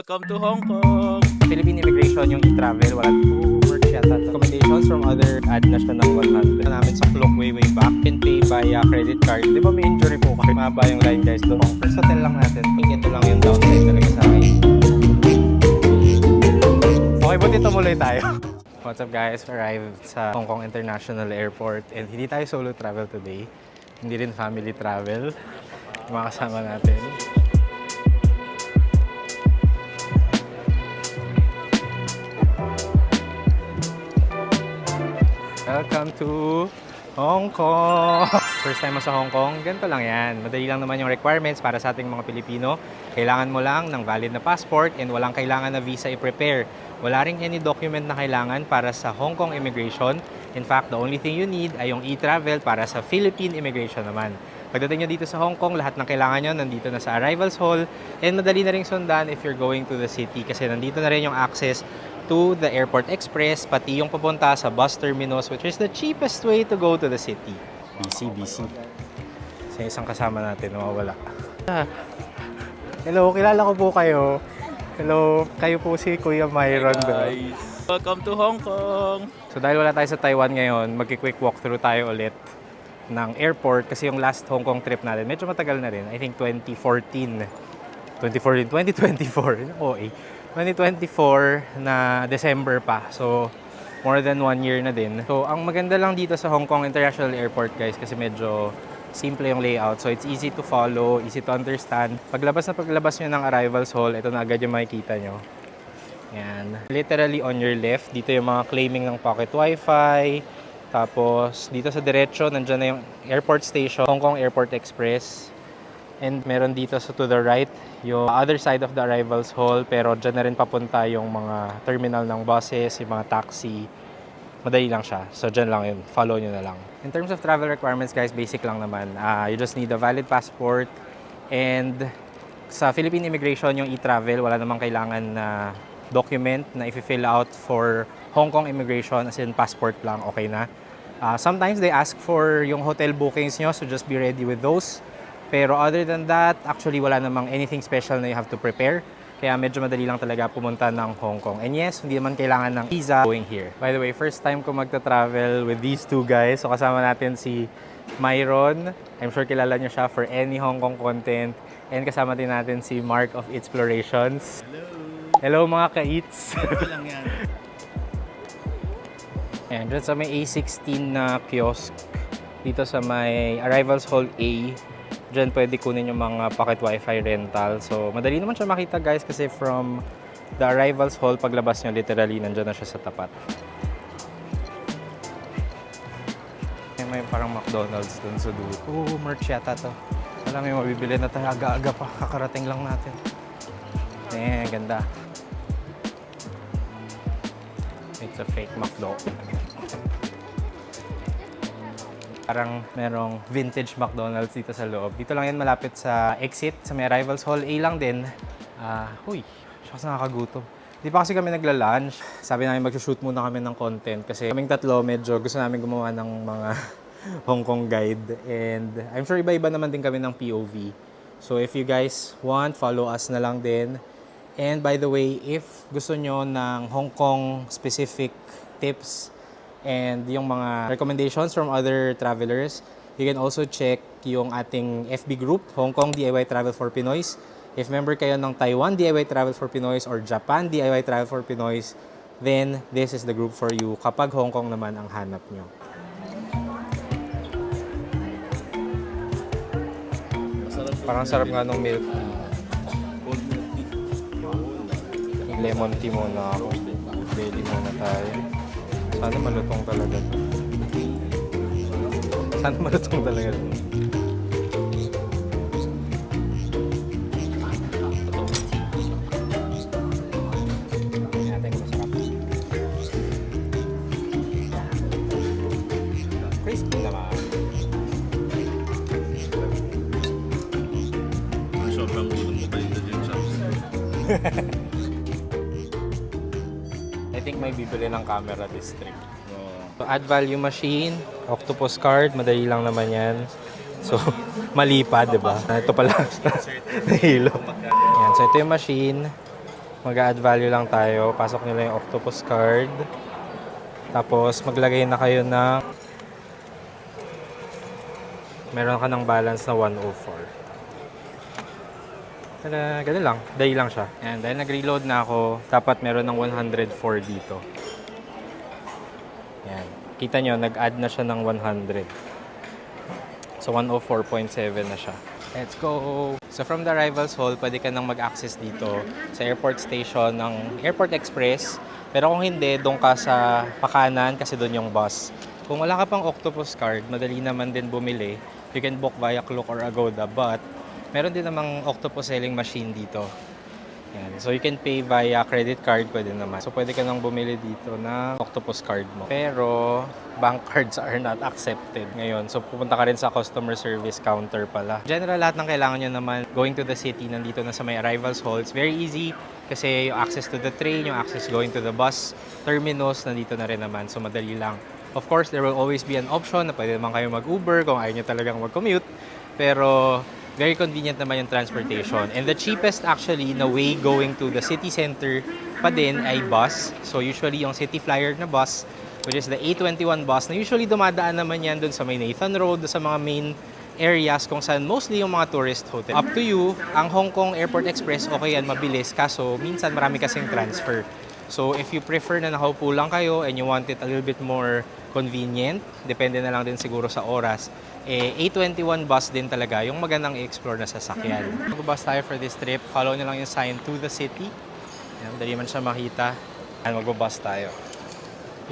Welcome to Hong Kong! Philippine immigration yung e-travel, walang merch yata. Recommendations from other ad na siya ng 100 namin sa Klook way back. Can pay via credit card. Di ba may injury po kayo? Mahaba yung line guys doon. First hotel lang natin. I think ito lang yung downside talaga sa akin. Okay, buti tumuloy tayo. What's up guys? We arrived sa Hong Kong International Airport and hindi tayo solo travel today. Hindi rin family travel. Yung mga kasama natin. Welcome to Hong Kong! First time mo sa Hong Kong, ganito lang yan. Madali lang naman yung requirements para sa ating mga Pilipino. Kailangan mo lang ng valid na passport and walang kailangan na visa i-prepare. Wala ring any document na kailangan para sa Hong Kong immigration. In fact, the only thing you need ay yung e-travel para sa Philippine immigration naman. Pagdating nyo dito sa Hong Kong, lahat ng kailangan nyo nandito na sa arrivals hall and madali na rin sundan if you're going to the city kasi nandito na rin yung access to the Airport Express, pati yung papunta sa bus terminus, which is the cheapest way to go to the city. BC. Sa isang kasama natin, nawawala. Hello, kilala ko po kayo. Hello, kayo po si Kuya Myron. Guys, welcome to Hong Kong! So dahil wala tayo sa Taiwan ngayon, magki-quick walkthrough tayo ulit ng airport kasi yung last Hong Kong trip natin, medyo matagal na rin. I think 2024. Oo, 2024 na December pa. So, more than 1 year na din. So, ang maganda lang dito sa Hong Kong International Airport, guys, kasi medyo simple yung layout. So, it's easy to follow, easy to understand. Paglabas nyo ng arrivals hall, ito na agad yung makikita nyo. Yan. Literally on your left, dito yung mga claiming ng pocket wifi. Tapos, dito sa diretso, nandyan na yung airport station, Hong Kong Airport Express. And meron dito to the right, yung other side of the arrivals hall, pero dyan na rin papunta yung mga terminal ng buses, yung mga taxi. Madali lang siya. So dyan lang yun. Follow nyo na lang. In terms of travel requirements, guys, basic lang naman. You just need a valid passport. And sa Philippine immigration, yung e-travel, wala namang kailangan na document na i-fill out for Hong Kong immigration, as in passport lang, okay na. Sometimes they ask for yung hotel bookings nyo, so just be ready with those. Pero other than that, actually wala namang anything special na you have to prepare. Kaya medyo madali lang talaga pumunta ng Hong Kong. And yes, hindi naman kailangan ng visa going here. By the way, first time ko magta-travel with these two guys. So kasama natin si Myron. I'm sure kilala nyo siya for any Hong Kong content. And kasama din natin si Mark of Explorations. Hello! Hello mga ka-eats! Ito lang yan. Ayan, dyan sa may A16 na kiosk. Dito sa may Arrivals Hall A. Diyan pwede kunin yung mga pocket wifi rental. So, madali naman siya makita guys kasi from the arrivals hall, paglabas nyo, literally, nandyan na siya sa tapat. May parang McDonald's dun sa dulo. Merch yata to. Alam mo, mabibili na tayo aga-aga pa. Kakarating lang natin. Ganda. It's a fake McDo. Parang merong vintage McDonald's dito sa loob. Dito lang yan malapit sa exit, sa may arrivals hall A lang din. Huy, shucks, nakakagutom. Di pa kasi kami nagla-lunch. Sabi namin mag-shoot muna kami ng content kasi kaming tatlo medyo gusto namin gumawa ng mga Hong Kong guide. And I'm sure iba-iba naman din kami ng POV. So if you guys want, follow us na lang din. And by the way, if gusto nyo ng Hong Kong specific tips and yung mga recommendations from other travelers, you can also check yung ating FB group, Hong Kong DIY Travel for Pinoys. If member kayo ng Taiwan DIY Travel for Pinoys or Japan DIY Travel for Pinoys, then this is the group for you kapag Hong Kong naman ang hanap nyo. Parang sarap nga ng milk tea. Lemon tea muna ako. Daily muna tayo. Sana malutong talaga. Sana malutong talaga. Tingnan natin kung masarap. Crispy naman. Sobrang gulong mo pa yung dyan sa I think may bibili ng camera this trip. So, add value machine, octopus card, madali lang naman yan. So, mali pa, di ba? Ito pala, nahilo. Yan, so ito yung machine. Mag-add value lang tayo. Pasok nyo lang yung octopus card. Tapos, maglagay na kayo ng meron ka ng balance na 104. Tada, ganun lang. Dahil lang siya. And dahil nag-reload na ako, dapat meron ng 104 dito. Yan. Kita nyo, nag-add na siya ng 100. So, 104.7 na siya. Let's go! So, from the arrivals hall, pwede ka nang mag-access dito sa airport station ng Airport Express. Pero kung hindi, doon ka sa pakanan kasi doon yung bus. Kung wala ka pang octopus card, madali naman din bumili. You can book via Klook or Agoda, but meron din namang octopus selling machine dito. Yan. So, you can pay via credit card, pwede naman. So, pwede ka nang bumili dito ng octopus card mo. Pero, bank cards are not accepted ngayon. So, pupunta ka rin sa customer service counter pala. General, lahat ng kailangan nyo naman going to the city, nandito na sa may arrivals hall. It's very easy kasi yung access to the train, yung access going to the bus terminus, nandito na rin naman. So, madali lang. Of course, there will always be an option na pwede naman kayo mag-Uber kung ayaw nyo talagang mag-commute. Pero, very convenient naman yung transportation. And the cheapest actually na way going to the city center pa din ay bus. So usually yung City Flyer na bus, which is the A21 bus, na usually dumadaan naman yan dun sa may Nathan Road, sa mga main areas kung saan mostly yung mga tourist hotel. Up to you, ang Hong Kong Airport Express, okay yan, mabilis. Kaso minsan marami kasing transfer. So if you prefer na nakaupo lang kayo and you want it a little bit more convenient, depende na lang din siguro sa oras, A21 bus din talaga yung magandang i-explore na sasakyan. Mag-bus tayo for this trip. Follow nyo lang yung sign to the city. Yan, dali man siya makita. And mag-bus tayo.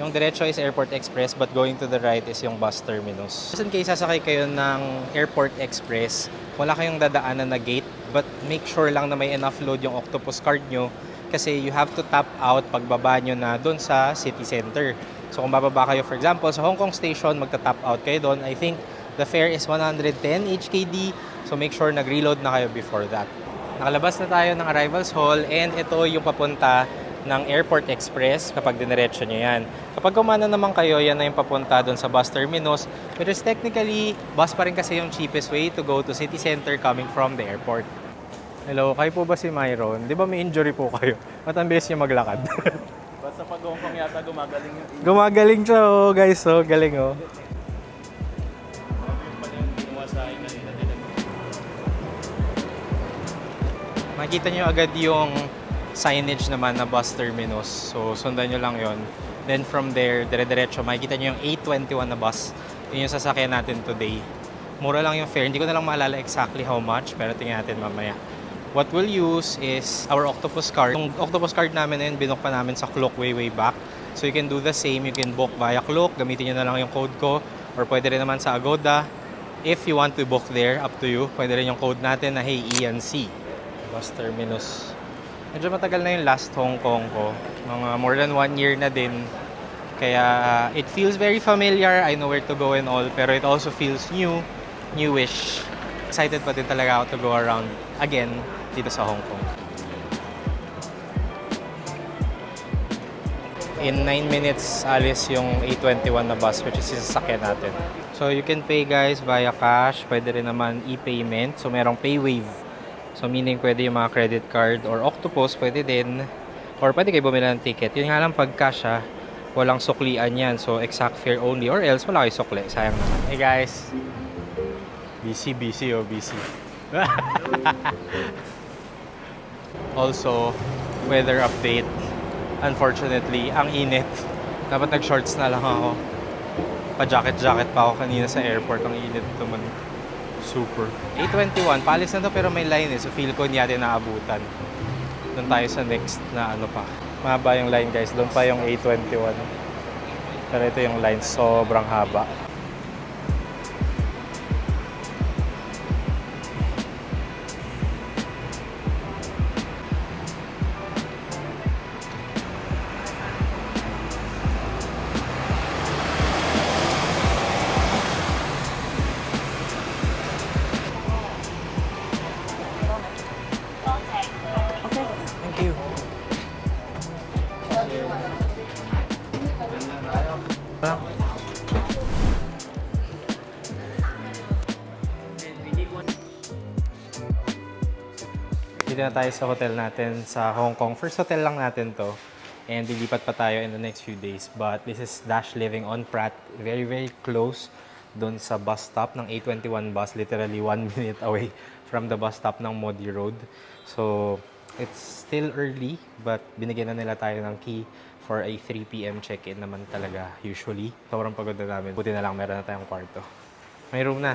Yung diretso is Airport Express, but going to the right is yung bus terminus. Just in case sasakay kayo ng Airport Express, wala kayong dadaanan na gate, but make sure lang na may enough load yung octopus card nyo kasi you have to tap out pagbaba nyo na doon sa city center. So kung bababa kayo, for example, sa Hong Kong Station, magta-tap out kayo doon. I think the fare is 110 HKD. So make sure nag-reload na kayo before that. Nakalabas na tayo ng arrivals hall and ito yung papunta ng Airport Express kapag diniretso nyo yan. Kapag kumana naman kayo, yan na yung papunta doon sa bus terminus. But it's technically, bus pa rin kasi yung cheapest way to go to city center coming from the airport. Hello, kayo po ba si Myron? Di ba may injury po kayo? Ba't ang bilis niya maglakad? Basta pag Hong Kong yata gumagaling yung Gumagaling siya, oh, guys. Oh, galing, oh. Makikita nyo agad yung signage naman na bus terminus. So, sundan nyo lang yon. Then from there, dire-diretso, makikita nyo yung A21 na bus. Yun yung sasakyan natin today. Mura lang yung fare. Hindi ko na lang maalala exactly how much, pero tingnan natin mamaya. What we'll use is our octopus card. Yung octopus card namin na yun, binook pa namin sa Klook way back. So you can do the same. You can book via Klook. Gamitin nyo na lang yung code ko. Or pwede rin naman sa Agoda. If you want to book there, up to you. Pwede rin yung code natin na Hey ENC. Bus terminus. Medyo matagal na yung last Hong Kong ko. Mga more than 1 year na din. Kaya it feels very familiar. I know where to go and all. Pero it also feels new. Newish. Excited pa din talaga ako to go around again dito sa Hong Kong. In 9 minutes, alis yung A21 na bus, which is yung sasakyan natin. So, you can pay guys via cash. Pwede rin naman e-payment. So, merong PayWave. So, meaning pwede yung mga credit card or Octopus, pwede din. Or pwede kayo bumili ng ticket. Yun nga lang pag cash walang suklian yan. So, exact fare only. Or else, wala kayo sukli. Sayang naman. Hey guys! Busy, oh, busy. Also, weather update. Unfortunately, ang init. Dapat nag-shorts na lang ako. Pa-jacket pa ako kanina sa airport. Ang init naman. Super. A21, paalis na to pero may line So feel ko hindi natin naabutan. Doon tayo sa next na ano pa. Mahaba yung line guys. Doon pa yung A21. Pero ito yung line. Sobrang haba. nandito na tayo sa hotel natin sa Hong Kong. First hotel lang natin to. And lilipat pa tayo in the next few days. But this is Dash Living on Pratt. Very, very close doon sa bus stop ng A21 bus. Literally 1 minute away from the bus stop ng Modi Road. So, it's still early. But binigyan na nila tayo ng key for a 3 p.m. check-in naman talaga usually. Sobrang pagod na namin. Buti na lang meron na tayong kwarto. May room na.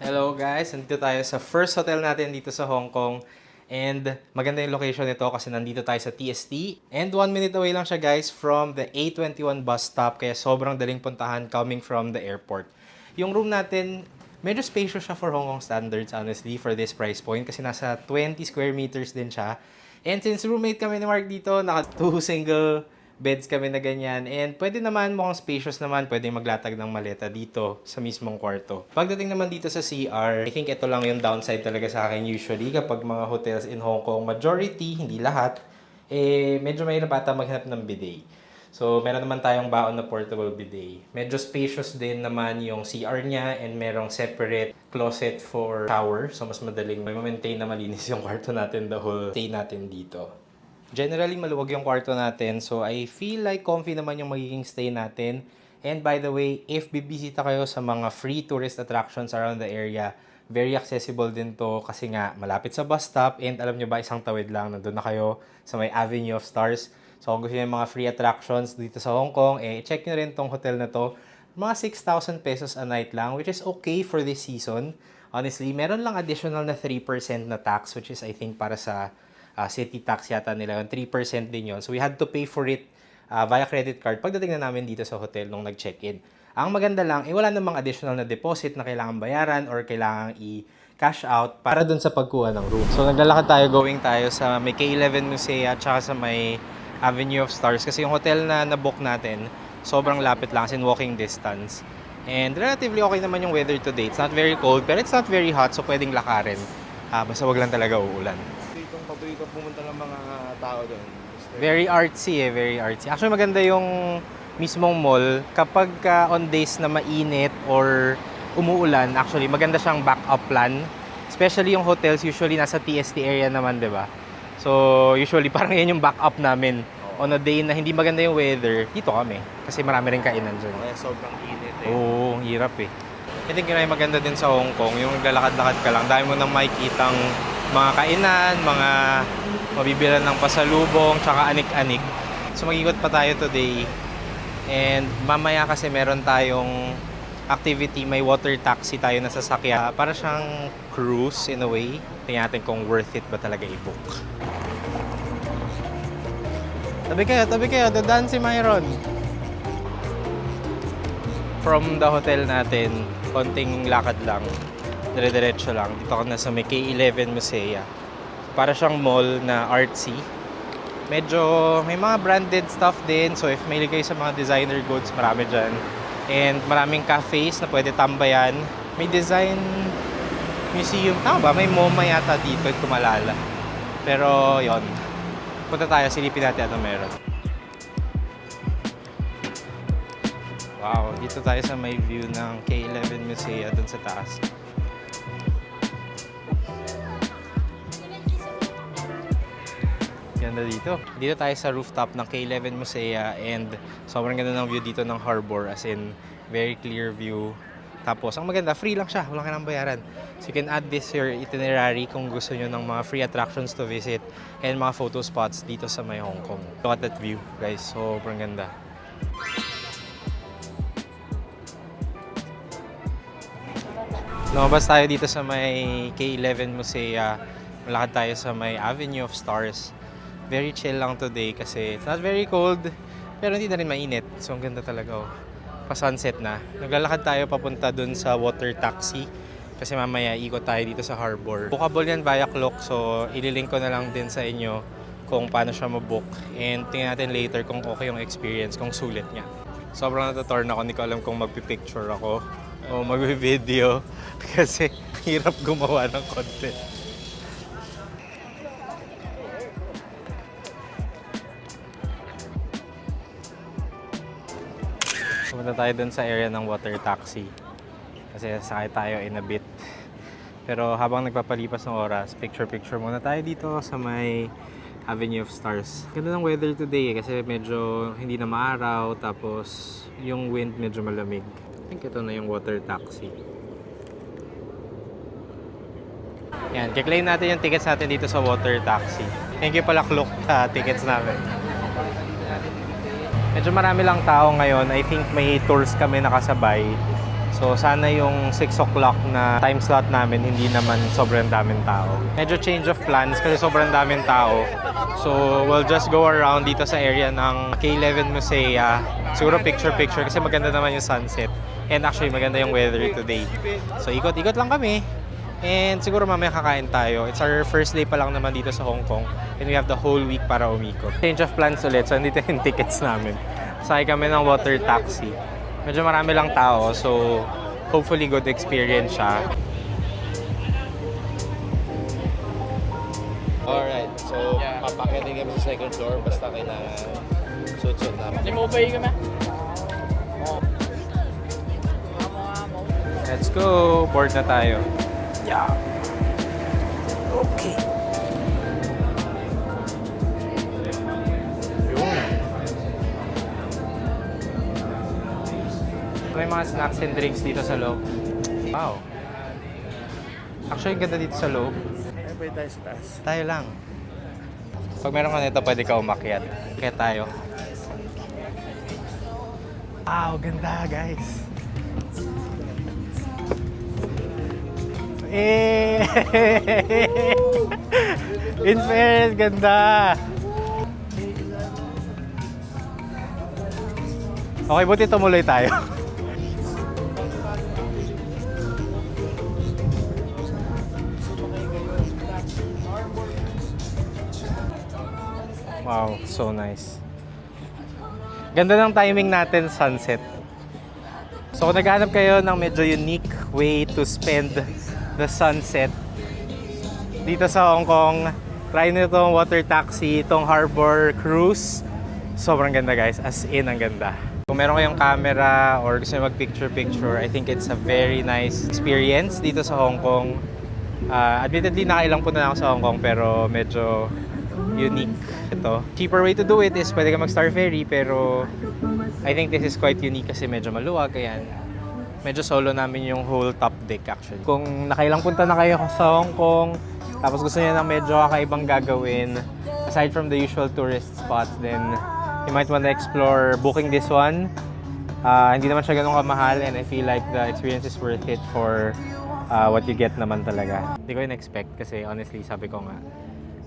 Hello guys, nandito tayo sa first hotel natin dito sa Hong Kong. And maganda yung location nito kasi nandito tayo sa TST. And 1 minute away lang siya guys from the A21 bus stop. Kaya sobrang daling puntahan coming from the airport. Yung room natin, medyo spacious siya for Hong Kong standards honestly for this price point. Kasi nasa 20 square meters din siya. And since roommate kami ni Mark dito, naka 2 single beds kami na ganyan. And pwede naman, mukhang spacious naman, pwede maglatag ng maleta dito sa mismong kwarto. Pagdating naman dito sa CR, I think ito lang yung downside talaga sa akin usually kapag mga hotels in Hong Kong, majority, hindi lahat, medyo mahirap ata maghanap ng bidet. So, meron naman tayong baon na portable bidet. Medyo spacious din naman yung CR niya and merong separate closet for shower. So, mas madaling may maintain na malinis yung kwarto natin the whole stay natin dito. Generally, maluwag yung kwarto natin. So, I feel like comfy naman yung magiging stay natin. And by the way, if bibisita kayo sa mga free tourist attractions around the area, very accessible din to kasi nga malapit sa bus stop. And alam nyo ba, isang tawid lang, nandun na kayo sa may Avenue of Stars. So, kung gusto nyo yung mga free attractions dito sa Hong Kong, check nyo rin tong hotel na to. Mga 6,000 pesos a night lang, which is okay for this season. Honestly, meron lang additional na 3% na tax, which is I think para sa city tax yata nila, 3% din yon. So we had to pay for it via credit card pagdating na namin dito sa hotel nung nag-check-in. Ang maganda lang, wala namang additional na deposit na kailangan bayaran or kailangan i-cash out para dun sa pagkuha ng room. So naglalakad tayo, going tayo sa may K11 Musea at sa may Avenue of Stars kasi yung hotel na na-book natin, sobrang lapit lang, as in walking distance. And relatively okay naman yung weather today. It's not very cold, pero it's not very hot, so pwedeng lakarin. Basta wag lang talaga uulan. Patuloy ka pumunta ng mga tao doon. Very artsy very artsy. Actually maganda yung mismong mall. Kapag on days na mainit or umuulan, actually maganda siyang backup plan. Especially yung hotels, usually nasa TST area naman, di ba? So usually parang yan yung backup namin. On a day na hindi maganda yung weather, dito kami. Kasi marami rin kainan dyan. Kaya sobrang init Oo, hirap I think yun ay maganda din sa Hong Kong. Yung lalakad-lakad ka lang, dahil mo nang makikitang mga kainan, mga mabibilan ng pasalubong, tsaka anik-anik. So mag-ikot pa tayo today. And mamaya kasi meron tayong activity, may water taxi tayo na sasakyan. Para siyang cruise in a way. Tingnan natin kung worth it ba talaga i-book. Tabi kayo, dadaan si Myron. From the hotel natin, konting lakad lang. Dire-diretso lang. Dito ka na sa may K11 Musea. Para siyang mall na artsy. Medyo may mga branded stuff din. So if may kayo sa mga designer goods, marami dyan. And maraming cafes na pwede tambayan. May design museum. Tama ba? May MoMA yata dito, hindi ko malala. Pero yon. Punta tayo, silipin natin ano meron. Wow, dito tayo sa may view ng K11 Musea dun sa taas. Ganda dito. Dito tayo sa rooftop ng K11 Musea and sobrang ganda ng view dito ng harbor, as in very clear view. Tapos, ang maganda, free lang siya. Walang kailangang bayaran. So, you can add this to your itinerary kung gusto nyo ng mga free attractions to visit and mga photo spots dito sa may Hong Kong. Look at that view, guys. Sobrang ganda. Lumabas tayo dito sa may K11 Musea. Malakad tayo sa may Avenue of Stars. Very chill lang today kasi it's not very cold, pero hindi na rin mainit. So, ang ganda talaga. Pa-sunset na. Naglalakad tayo papunta dun sa water taxi kasi mamaya ikot tayo dito sa harbor. Bookable yan via clock, so ililink ko na lang din sa inyo kung paano siya mabook. And tingnan natin later kung okay yung experience, kung sulit niya. Sobrang natatorn ako, hindi ko alam kung magpipicture ako o magbi-video kasi hirap gumawa ng content. Pumunta tayo dun sa area ng water taxi kasi sakay tayo in a bit. Pero habang nagpapalipas ng oras, picture-picture muna tayo dito sa may Avenue of Stars. Ganda ng weather today kasi medyo hindi na maaraw, tapos yung wind medyo malamig. I think ito na yung water taxi. Yan, kiklaim natin yung tickets natin dito sa water taxi. Thank you pala Klook sa tickets namin. Medyo marami lang tao ngayon. I think may tours kami nakasabay. So sana yung 6 o'clock na time slot namin hindi naman sobrang daming tao. Medyo change of plans kasi sobrang daming tao. So we'll just go around dito sa area ng K11 Musea. Siguro picture-picture kasi maganda naman yung sunset. And actually maganda yung weather today. So ikot-ikot lang kami. And siguro mamaya kakain tayo. It's our first day pa lang naman dito sa Hong Kong. And we have the whole week para umikot. Change of plans ulit. So nandito yung tickets namin. Sakay kami ng water taxi. Medyo marami lang tao. So hopefully good experience siya. Alright, so papakyatin kami sa second floor basta kailangan suit-suit namin. Limobay ka ba? Let's go! Board na tayo. Yeah. Okay. Yun. May mga snacks and drinks dito sa loob. Wow. Actually, ganda dito sa loob. Ay, pwede tayo sa taas. Tayo lang. Pag meron ka nito, pwede ka umakyat. Kaya tayo. Wow, ganda guys. Eh! In fairness, ganda! Okay, buti tumuloy tayo. Wow, so nice. Ganda ng timing natin, sunset. So kung naghahanap kayo ng medyo unique way to spend the sunset dito sa Hong Kong, try nyo itong water taxi, itong harbor cruise. Sobrang ganda guys, as in ang ganda. Kung meron kayong camera or gusto nyo mag-picture-picture, I think it's a very nice experience dito sa Hong Kong. Admittedly, nakailang po na ako sa Hong Kong pero medyo unique ito. Cheaper way to do it is pwede ka mag-Star Ferry pero I think this is quite unique kasi medyo maluwag. Ayan. Medyo solo namin yung whole top deck actually. Kung nakailang punta na kayo sa Hong Kong, tapos gusto niyo ng medyo kakaibang gagawin, aside from the usual tourist spots, then you might want to explore booking this one. Hindi naman siya ganun kamahal and I feel like the experience is worth it for what you get naman talaga. Hindi ko in-expect kasi honestly sabi ko nga,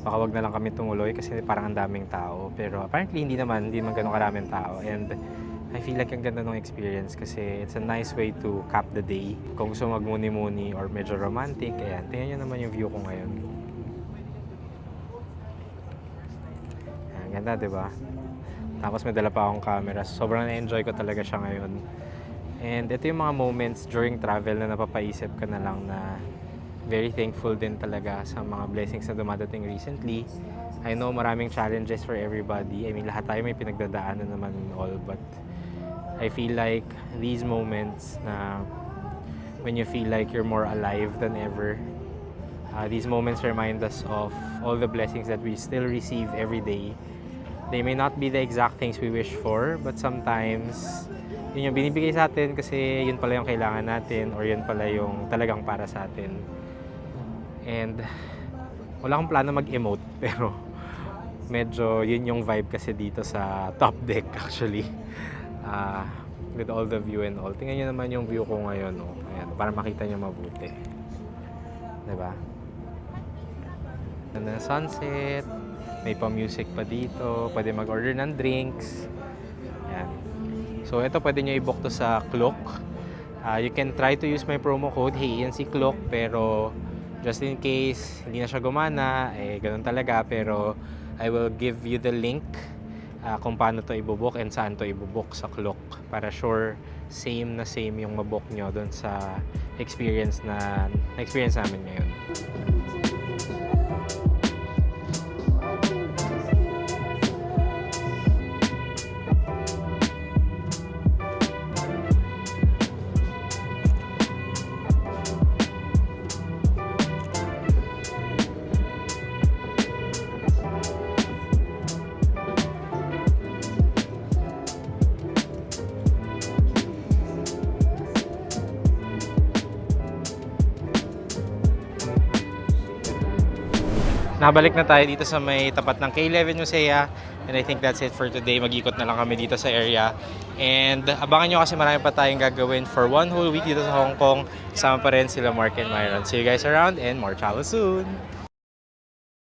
baka wag na lang kami tumuloy kasi parang ang daming tao. Pero apparently hindi naman ganun karaming tao. And I feel like ang ganda ng experience kasi it's a nice way to cap the day. Kung gusto magmuni-muni or medyo romantic, ayan, tingnan nyo naman yung view ko ngayon. Ayan, ganda, diba? Tapos may dala pa akong camera. Sobrang na-enjoy ko talaga siya ngayon. And ito yung mga moments during travel na napapaisip ka na lang na very thankful din talaga sa mga blessings na dumadating recently. I know maraming challenges for everybody. I mean, lahat tayo may pinagdadaanan naman and all, but I feel like these moments na when you feel like you're more alive than ever, these moments remind us of all the blessings that we still receive every day. They may not be the exact things we wish for, but sometimes yun yung binibigay sa atin kasi yun pala yung kailangan natin or yun pala yung talagang para sa atin. And wala akong plano mag-emote pero medyo yun yung vibe kasi dito sa top deck actually. With all the view and all. Tingnan nyo naman yung view ko ngayon. Oh. Ayan, para makita nyo mabuti. Diba? Ganda ng sunset. May pa-music pa dito. Pwede mag-order ng drinks. Ayan. So, ito pwede nyo i-book to sa Klook. You can try to use my promo code, HENC Klook, pero just in case hindi na siya gumana, eh, ganun talaga. Pero I will give you the link kung paano to ibobook and saan to ibobook sa Klook para sure same na same yung mabook nyo doon sa experience namin ngayon. Nabalik na tayo dito sa may tapat ng K11 Musea and I think that's it for today. Mag-ikot na lang kami dito sa area and abangan nyo kasi marami pa tayong gagawin for one whole week dito sa Hong Kong. Kasama pa rin sila Mark and Myron. See you guys around and more chalo soon!